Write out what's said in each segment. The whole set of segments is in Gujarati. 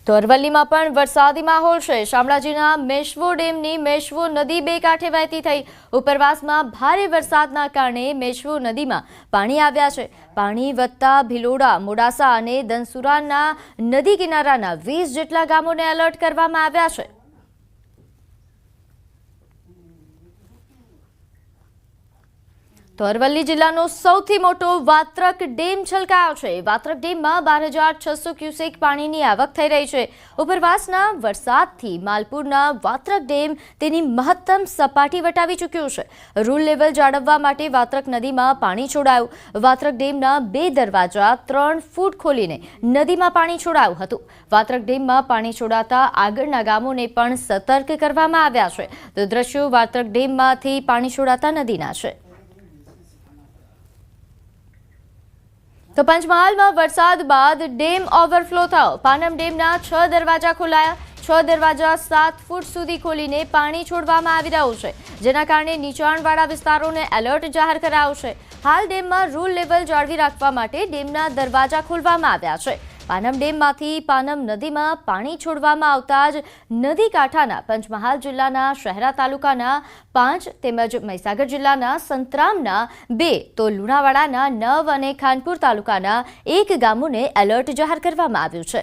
તો અરવલ્લીમાં પણ વરસાદી માહોલ છે। શામળાજીના મેશ્વો ડેમની મેશ્વો નદી બે કાંઠે વહેતી થઈ। ઉપરવાસમાં ભારે વરસાદના કારણે મેશ્વો નદીમાં પાણી આવ્યા છે। પાણી વધતા ભિલોડા, મોડાસા અને દનસુરાના નદી કિનારાના 20 જેટલા ગામોને એલર્ટ કરવામાં આવ્યા છે। તો અરવલ્લી જિલ્લાનો સૌથી મોટો વાત્રક ડેમ છલકાયો છે। વાત્રક ડેમમાં 12,600 ક્યુસેક પાણીની આવક થઈ રહી છે। ઉપરવાસના વરસાદથી માલપુરના વાત્રક ડેમ તેની મહત્તમ સપાટી વટાવી ચૂક્યો છે। રૂલ લેવલ જાળવવા માટે વાત્રક નદીમાં પાણી છોડાયું। વાત્રક ડેમના 2 દરવાજા 3 ફૂટ ખોલીને નદીમાં પાણી છોડાયું હતું। વાત્રક ડેમમાં પાણી છોડાતા આગળના ગામોને પણ સતર્ક કરવામાં આવ્યા છે। તો દ્રશ્યો વાત્રક ડેમમાંથી પાણી છોડાતા નદીના છે। તો પંચમહાલમાં વરસાદ બાદ ડેમ ઓવરફ્લો થયો। પાનમ ડેમના 6 દરવાજા ખોલાયા। 6 દરવાજા 7 ફૂટ સુધી ખોલીને પાણી છોડવામાં આવી રહ્યું છે, જેના કારણે નીચાણવાળા વિસ્તારોને એલર્ટ જાહેર કરાયું છે। હાલ ડેમમાં રૂલ લેવલ જાળવી રાખવા માટે ડેમના દરવાજા ખોલવામાં આવ્યા છે। પાનમ ડેમમાંથી પાનમ નદીમાં પાણી છોડવામાં આવતા જ નદી કાંઠાના પંચમહાલ જિલ્લાના શહેરા તાલુકાના 5 તેમજ મહીસાગર જિલ્લાના સંતરામના 2 તો લુણાવાડાના 9 અને ખાનપુર તાલુકાના 1 ગામોને એલર્ટ જાહેર કરવામાં આવ્યું છે।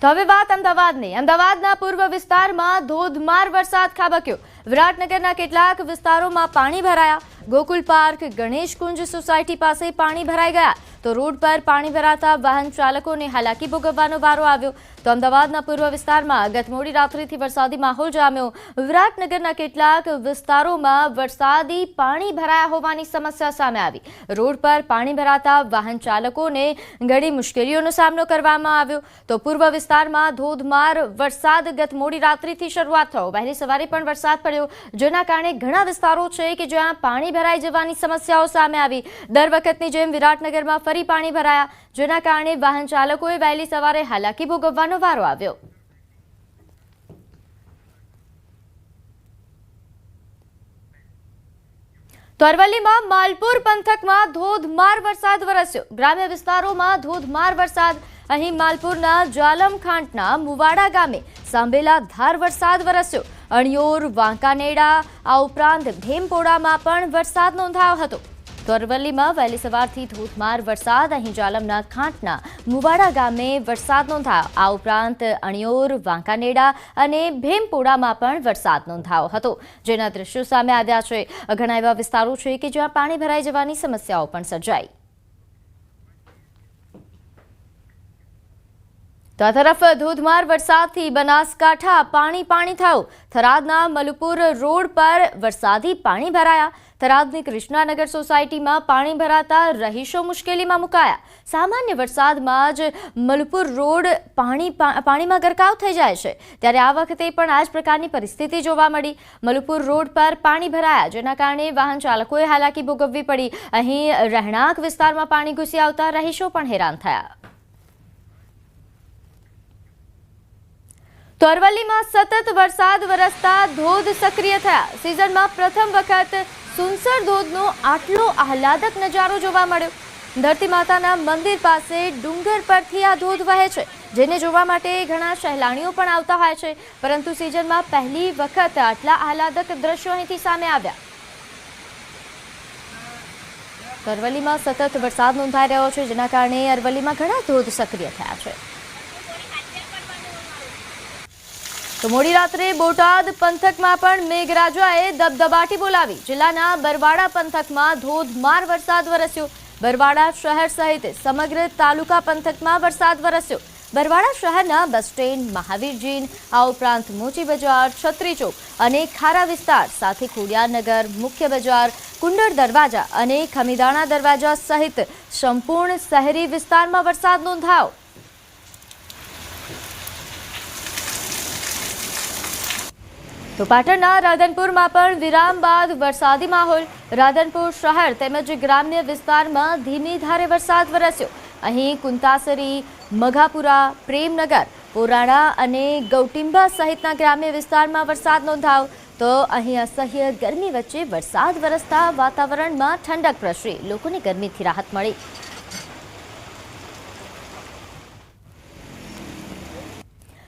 તો હવે વાત અમદાવાદની। અમદાવાદના પૂર્વ વિસ્તારમાં ધોધમાર વરસાદ ખાબક્યો। વિરાટનગરના કેટલાક વિસ્તારોમાં પાણી ભરાયા। ગોકુલ પાર્ક, ગણેશ કુંજ સોસાયટી પાસે પાણી ભરાઈ ગયા, તો રોડ પર પાણી ભરાતા વાહન ચાલકોને હાલાકી ભોગવવાનો વારો આવ્યો। તો અમદાવાદના પૂર્વ વિસ્તારમાં ગત મોડી રાત્રિથી વરસાદી માહોલ જામ્યો। વિરાટનગરના કેટલાક વિસ્તારોમાં વરસાદી પાણી ભરાયા હોવાની સમસ્યા સામે આવી। રોડ પર પાણી ભરાતા વાહન ચાલકોને ઘણી મુશ્કેલીઓનો સામનો કરવામાં આવ્યો। તો પૂર્વ વિસ્તારમાં ધોધમાર વરસાદ ગત મોડી રાત્રિથી શરૂઆત થયો। વહેલી સવારે પણ વરસાદ પડ્યો, જેના કારણે ઘણા વિસ્તારો છે કે જ્યાં પાણી ભરાઈ જવાની સમસ્યાઓ સામે આવી। દર વખતની જેમ વિરાટનગરમાં ફરી પાણી ભરાયા, જેના કારણે વાહન ચાલકોએ વહેલી સવારે હાલાકી ભોગવવાનો વારો આવ્યો। તો અરવલ્લીમાં માલપુર પંથકમાં ધોધમાર વરસાદ વરસ્યો। ગ્રામ્ય વિસ્તારોમાં ધોધમાર વરસાદ। અહીં માલપુરના જાલમખાંટના મુવાડા ગામે સાંભેલા ધાર વરસાદ વરસ્યો। અણિયોર, વાંકાનેડા આ ઉપરાંત ભીમપોડામાં પણ વરસાદ નોંધાયો હતો। તો અરવલ્લીમાં વહેલી સવારથી ધોધમાર વરસાદ। અહીં જાલમના ખાંટના મુવાડા ગામે વરસાદ નોંધાયો। આ ઉપરાંત અણિયોર, વાંકાનેડા અને ભીમપોડામાં પણ વરસાદ નોંધાયો હતો, જેના દ્રશ્યો સામે આવ્યા છે। ઘણા એવા વિસ્તારો છે કે જ્યાં પાણી ભરાઈ જવાની સમસ્યાઓ પણ સર્જાઈ। તો આ તરફ ધોધમાર વરસાદથી બનાસકાંઠા પાણી પાણી થયું। થરાદના મલુપુર રોડ પર વરસાદી પાણી ભરાયા। થરાદની કૃષ્ણાનગર સોસાયટીમાં પાણી ભરાતા રહીશો મુશ્કેલીમાં મુકાયા। સામાન્ય વરસાદમાં જ મલુપુર રોડ પાણીમાં ગરકાવ થઈ જાય છે, ત્યારે આ વખતે પણ આ જ પ્રકારની પરિસ્થિતિ જોવા મળી। મલુપુર રોડ પર પાણી ભરાયા, જેના કારણે વાહન ચાલકોએ હાલાકી ભોગવવી પડી। અહીં રહેણાંક વિસ્તારમાં પાણી ઘૂસી આવતા રહીશો પણ હેરાન થયા। તો અરવલ્લીમાં સતત વરસાદ વરસતા ધોધ સક્રિય થયા। સિઝનમાં પ્રથમ વખત સુનસર ધોધનો આટલો આહલાદક નજારો જોવા મળ્યો। ધરતી માતાના મંદિર પાસે ડુંગર પરથી આ ધોધ વહે છે, જેને જોવા માટે ઘણા સહેલાણીઓ પણ આવતા હોય છે, પરંતુ સિઝનમાં પહેલી વખત આટલા આહલાદક દ્રશ્યો અહીંથી સામે આવ્યા। અરવલ્લીમાં સતત વરસાદ નોંધાઈ રહ્યો છે, જેના કારણે અરવલ્લીમાં ઘણા ધોધ સક્રિય થયા છે। તો મોડી રાત્રે બોટાદ પંથકમાં પણ મેઘરાજાએ દબદબાટી બોલાવી। જિલ્લાના બરવાડા પંથકમાં ધોધમાર વરસાદ વરસ્યો। બરવાડા શહેર સહિત સમગ્ર તાલુકા પંથકમાં વરસાદ વરસ્યો। બરવાડા શહેરના બસ સ્ટેન્ડ, મહાવીરજીન આ ઉપરાંત મોચી બજાર, છત્રી ચોક અને ખારા વિસ્તાર સાથે ખોડિયારનગર, મુખ્ય બજાર, કુંડળ દરવાજા અને ખમીદાણા દરવાજા સહિત સંપૂર્ણ શહેરી વિસ્તારમાં વરસાદ નોંધાયો। તો પાટણના રાધનપુરમાં પણ વિરામ બાદ વરસાદી માહોલ। રાધનપુર શહેર તેમજ ગ્રામ્ય વિસ્તારમાં ધીમી ધારે વરસાદ વરસ્યો। અહીં કુંતાસરી, મઘાપુરા, પ્રેમનગર, પોરાણા અને ગૌટિંબા સહિતના ગ્રામ્ય વિસ્તારમાં વરસાદ નોંધાયો। તો અહીં અસહ્ય ગરમી વચ્ચે વરસાદ વરસતા વાતાવરણમાં ઠંડક પ્રસરી, લોકોને ગરમીથી રાહત મળી।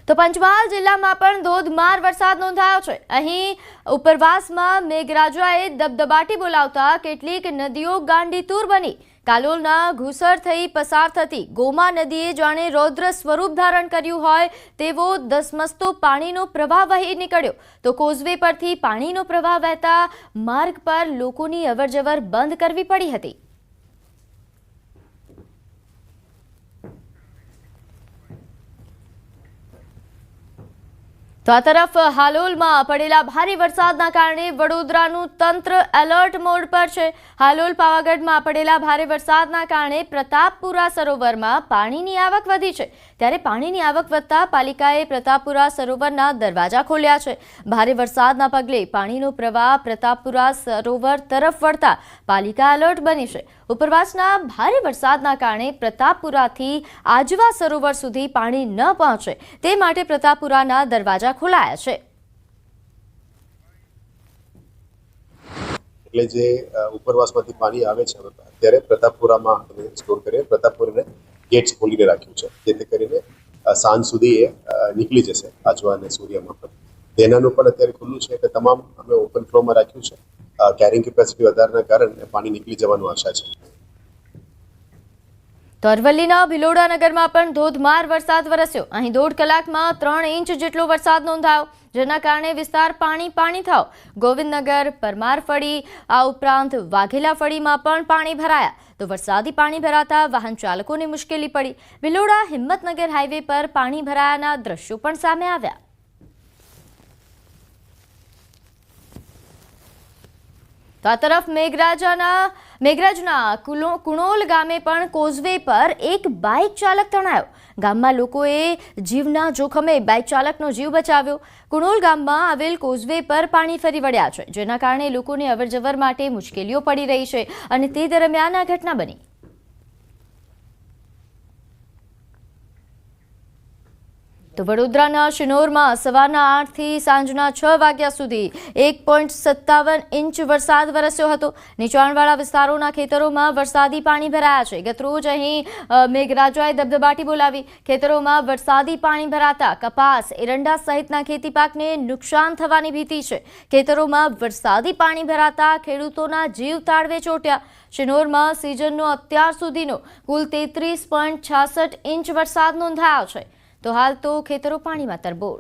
તો પંચમહાલ જિલ્લામાં પણ ધોધમાર વરસાદ નોંધાયો છે। અહીં ઉપરવાસમાં મેઘરાજાએ દબદબાટી બોલાવતા કેટલીક નદીઓ ગાંડીતુર બની। કાલોલના ઘુસર થઈ પસાર થતી ગોમા નદીએ જાણે રૌદ્ર સ્વરૂપ ધારણ કર્યું હોય તેવો ધસમસતો પાણીનો પ્રવાહ વહી નીકળ્યો। તો કોઝવે પરથી પાણીનો પ્રવાહ વહેતા માર્ગ પર લોકોની અવરજવર બંધ કરવી પડી હતી। તો આ તરફ હાલોલમાં પડેલા ભારે વરસાદના કારણે વડોદરાનું તંત્ર એલર્ટ મોડ પર છે। હાલોલ પાવાગઢમાં પડેલા ભારે વરસાદના કારણે પ્રતાપપુરા સરોવરમાં પાણીની આવક વધી છે। ત્યારે પાણીની આવક વધતા પાલિકાએ પ્રતાપપુરા સરોવરના દરવાજા ખોલ્યા છે। ભારે વરસાદના પગલે પાણીનો પ્રવાહ પ્રતાપપુરા સરોવર તરફ વળતા પાલિકા એલર્ટ બની છે। ઉપરવાસના ભારે વરસાદના કારણે પ્રતાપપુરાથી આજવા સરોવર સુધી પાણી ન પહોંચે તે માટે પ્રતાપપુરાના દરવાજા ખોલાયા છે। એટલે જે ઉપરવાસમાંથી પાણી આવે છે અત્યારે પ્રતાપપુરામાં સ્ટોર કરીને પ્રતાપપુરાને ગેટ્સ ખોલીને રાખ્યું છે, જેથી કરીને સાંજ સુધી એ નીકળી જશે આજવા અને સૂર્યમાં પણ। તેનાનું પણ અત્યારે ખુલ્લું છે એટલે તમામ અમે ઓપન ફ્લોમાં રાખ્યું છે। કેરિંગ કેપેસિટી વધારાના કારણે પાણી નીકળી જવાનું આશા છે। તો અરવલ્લીના ભિલોડા નગરમાં પણ ધોધમાર વરસાદ વરસ્યો। અહીં 1.5 કલાકમાં 3 ઇંચ જેટલો વરસાદ નોંધાયો, જેના કારણે વિસ્તાર પાણી થયો। ગોવિંદનગર, પરમારફળી આ ઉપરાંત વાઘેલા ફળીમાં પણ પાણી ભરાયા। તો વરસાદી પાણી ભરાતા વાહન ચાલકોને મુશ્કેલી પડી। ભિલોડા હિંમતનગર હાઈવે પર પાણી ભરાયાના દ્રશ્યો પણ સામે આવ્યા। તો આ તરફ મેઘરાજના કુણોલ ગામે પણ કોઝવે પર એક બાઇક ચાલક તણાયો। ગામમાં લોકોએ જીવના જોખમે બાઇક ચાલકનો જીવ બચાવ્યો। કુણોલ ગામમાં આવેલ કોઝવે પર પાણી ફરી વળ્યા છે, જેના કારણે લોકોને અવરજવર માટે મુશ્કેલીઓ પડી રહી છે અને તે દરમિયાન આ ઘટના બની। તો વડોદરાના શિનોરમાં સવારના 8 થી સાંજના 6 વાગ્યા સુધી 1.57 ઇંચ વરસાદ વરસ્યો હતો। નીચાણવાળા વિસ્તારોના ખેતરોમાં વરસાદી પાણી ભરાયા છે। ગતરોજ અહીં મેઘરાજાએ દબદબાટી બોલાવી। ખેતરોમાં વરસાદી પાણી ભરાતા કપાસ, એરંડા સહિતના ખેતી પાકને નુકસાન થવાની ભીતિ છે। ખેતરોમાં વરસાદી પાણી ભરાતા ખેડૂતોના જીવ તાળવે ચોંટ્યા। શિનોરમાં સિઝનનો અત્યાર સુધીનો કુલ 33.66 ઇંચ વરસાદ નોંધાયો છે। તો હાલ તો ખેતરો પાણીમાં તરબોળ।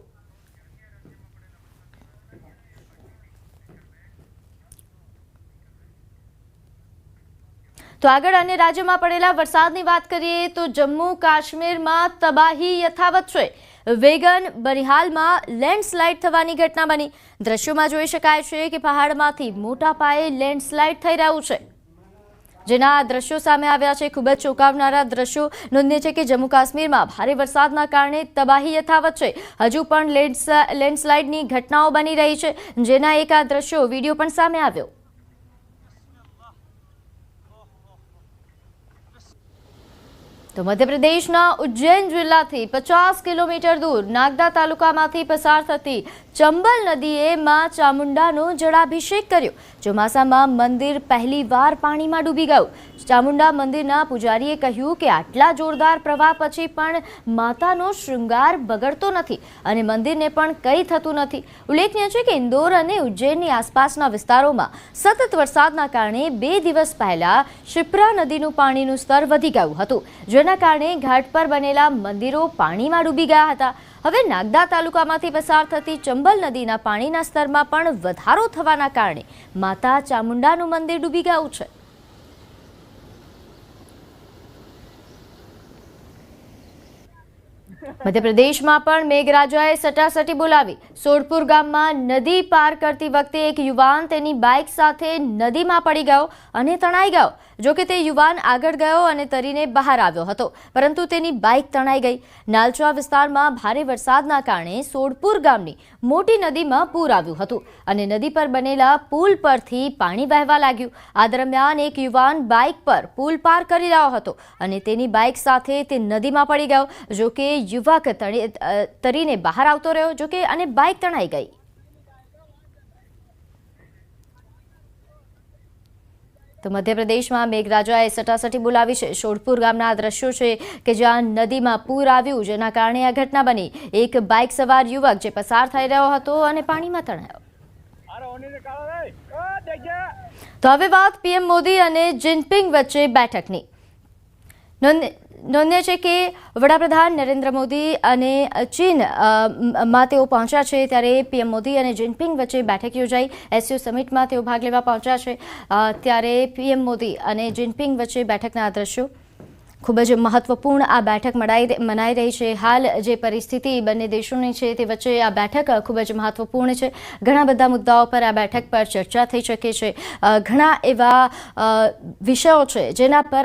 તો આગળ અન્ય રાજ્યોમાં પડેલા વરસાદની વાત કરીએ તો જમ્મુ કાશ્મીરમાં તબાહી યથાવત છે। વેગન બનિહાલમાં લેન્ડસ્લાઇડ થવાની ઘટના બની। દ્રશ્યોમાં જોઈ શકાય છે કે પહાડમાંથી મોટા પાયે લેન્ડસ્લાઇડ થઈ રહ્યું છે, જેના દ્રશ્યો સામે આવ્યા છે। ખૂબ જ ચોંકાવનારા દ્રશ્યો નોંધનીય છે કે જમ્મુ કાશ્મીરમાં ભારે વરસાદના કારણે તબાહી યથાવત છે। હજુ પણ લેન્ડસ્લાઇડની ઘટનાઓ બની રહી છે, જેના એક આ દ્રશ્યો વિડીયો પણ સામે આવ્યો। તો મધ્યપ્રદેશના ઉજ્જૈન જિલ્લાથી 50 કિલોમીટર દૂર નાગદા તાલુકામાંથી પસાર થતી ચંબલ નદીએ માં ચામુંડાનો જળાભિષેક કર્યો। ચોમાસામાં મંદિર પહેલીવાર પાણીમાં ડૂબી ગયું। ચામુંડા મંદિરના પૂજારીએ કહ્યું કે આટલા જોરદાર પ્રવાહ પછી પણ માતાનો શૃંગાર બગડતો નથી અને મંદિરને પણ કંઈ થતું નથી। ઉલ્લેખનીય છે કે ઇન્દોર અને ઉજ્જૈનની આસપાસના વિસ્તારોમાં સતત વરસાદના કારણે 2 દિવસ પહેલા શિપ્રા નદીનું પાણીનું સ્તર વધી ગયું હતું, જેના કારણે ઘાટ પર બનેલા મંદિરો પાણીમાં ડૂબી ગયા હતા। હવે નાગદા તાલુકામાંથી પસાર થતી ચંબલ નદીના પાણીના સ્તરમાં પણ વધારો થવાના કારણે માતા ચામુંડાનું મંદિર ડૂબી ગયું છે। મધ્યપ્રદેશમાં પણ મેઘરાજાએ સટાસટી બોલાવી। સોડપુર ગામમાં નદી પાર કરતી વખતે એક યુવાન તેની બાઇક સાથે નદીમાં પડી ગયો અને તણાઈ ગયો। જો કે તે યુવાન આગળ ગયો અને તરીને બહાર આવ્યો હતો, પરંતુ તેની બાઇક તણાઈ ગઈ। નાલચા વિસ્તારમાં ભારે વરસાદના કારણે સોડપુર ગામની મોટી નદીમાં પૂર આવ્યું હતું અને નદી પર બનેલા પુલ પરથી પાણી વહેવા લાગ્યું। આ દરમિયાન એક યુવાન બાઇક પર પુલ પાર કરી રહ્યો હતો અને તેની બાઇક સાથે તે નદીમાં પડી ગયો। જો કે યુવક તરીને બહાર આવતો રહ્યો, જો કે અને બાઇક તણાઈ ગઈ। તો મધ્યપ્રદેશમાં મેઘરાજાએ સટાસટી બોલાવી છે. શોડપુર ગામના આ દ્રશ્યો છે કે જ્યાં નદીમાં પૂર આવ્યું, જેના કારણે આ ઘટના બની. એક બાઇક સવાર યુવક જે પસાર થઈ રહ્યો હતો અને પાણીમાં તણાયો. તો હવે વાત પીએમ મોદી અને જિનપિંગ વચ્ચે બેઠકની. નોંધ્ય છે કે વડાપ્રધાન નરેન્દ્ર મોદી અને ચીન માં તેઓ પહોંચ્યા છે, ત્યારે પીએમ મોદી અને જિનપિંગ વચ્ચે બેઠક યોજાઈ. એસસીઓ સમિટમાં તેઓ ભાગ લેવા પહોંચ્યા છે, ત્યારે પીએમ મોદી અને જિનપિંગ વચ્ચે બેઠકના આ દ્રશ્યો. ખૂબ જ મહત્વપૂર્ણ આ બેઠક મનાઈ રહી છે. હાલ જે પરિસ્થિતિ બંને દેશોની છે તે વચ્ચે આ બેઠક ખૂબ જ મહત્વપૂર્ણ છે. ઘણા બધા મુદ્દાઓ પર આ બેઠક પર ચર્ચા થઈ શકે છે. ઘણા એવા વિષયો છે જેના પર